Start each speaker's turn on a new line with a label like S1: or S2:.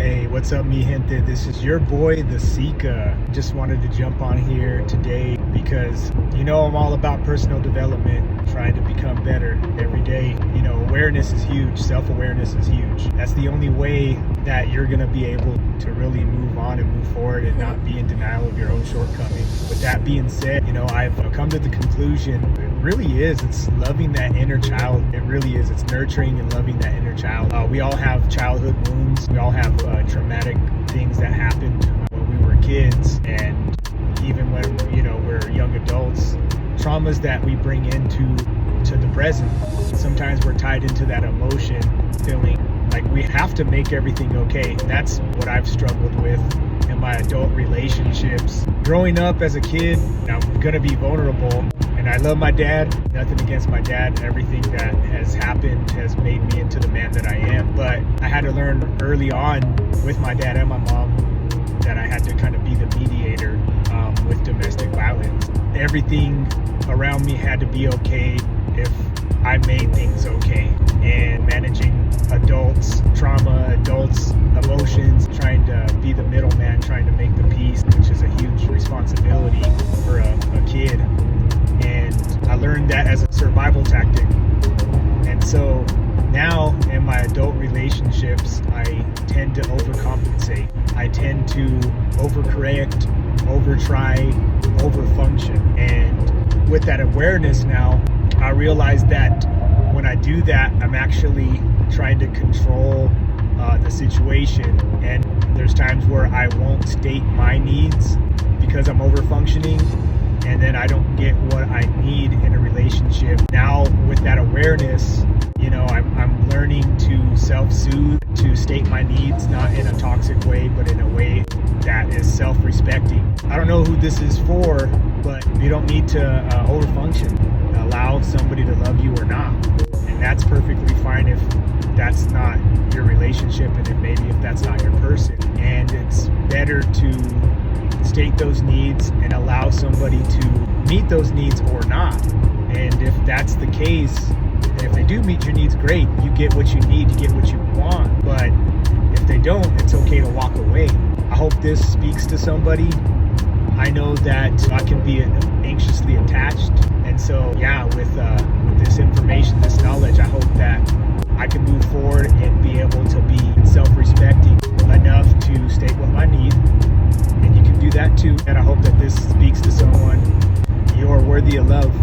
S1: Hey, what's up, mi gente? This is your boy, the Sika. Just wanted to jump on here today because, I'm all about personal development, trying to become better every day. Awareness is huge. Self-awareness is huge. That's the only way that you're going to be able to really move on and move forward and not be in denial of your own shortcomings. With that being said, I've come to the conclusion it really is. It's loving that inner child. It really is. It's nurturing and loving that inner child. We all have childhood wounds. We all have traumatic things that happened when we were kids, and even when we're young adults. Traumas that we bring into the present. Sometimes we're tied into that emotion, feeling like we have to make everything okay. And that's what I've struggled with in my adult relationships. Growing up as a kid, I'm gonna be vulnerable. And I love my dad, nothing against my dad. Everything that has happened has made me into the man that I am. But I had to learn early on with my dad and my mom that I had to kind of be the mediator with domestic violence. Everything around me had to be okay if I made things okay. And managing adults' trauma, adults' emotions, trying to be the middleman, trying to make the peace, which is a huge responsibility for a kid. And I learned that as a survival tactic. And so now in my adult relationships, I tend to overcompensate. I tend to overcorrect, overtry, overfunction. And with that awareness now, I realize that when I do that, I'm actually trying to control the situation. And there's times where I won't state my needs because I'm overfunctioning, and then I don't get what I need in a relationship. Now with that awareness, I'm learning to self-soothe, to state my needs, not in a toxic way, but in a way that is self-respecting. I don't know who this is for, but you don't need to overfunction. Allow somebody to love you or not. And that's perfectly fine if that's not your relationship, and if that's not your person. And it's better to state those needs and allow somebody to meet those needs or not. And if that's the case, and if they do meet your needs, great. You get what you need, you get what you want. But if they don't, it's okay to walk away. I hope this speaks to somebody. I know that I can be anxiously attached. And so, with this information, this knowledge, I hope that I can move forward and be able to be self-respecting enough to state what I need. And you can do that too. And I hope that this speaks to someone. You're worthy of love.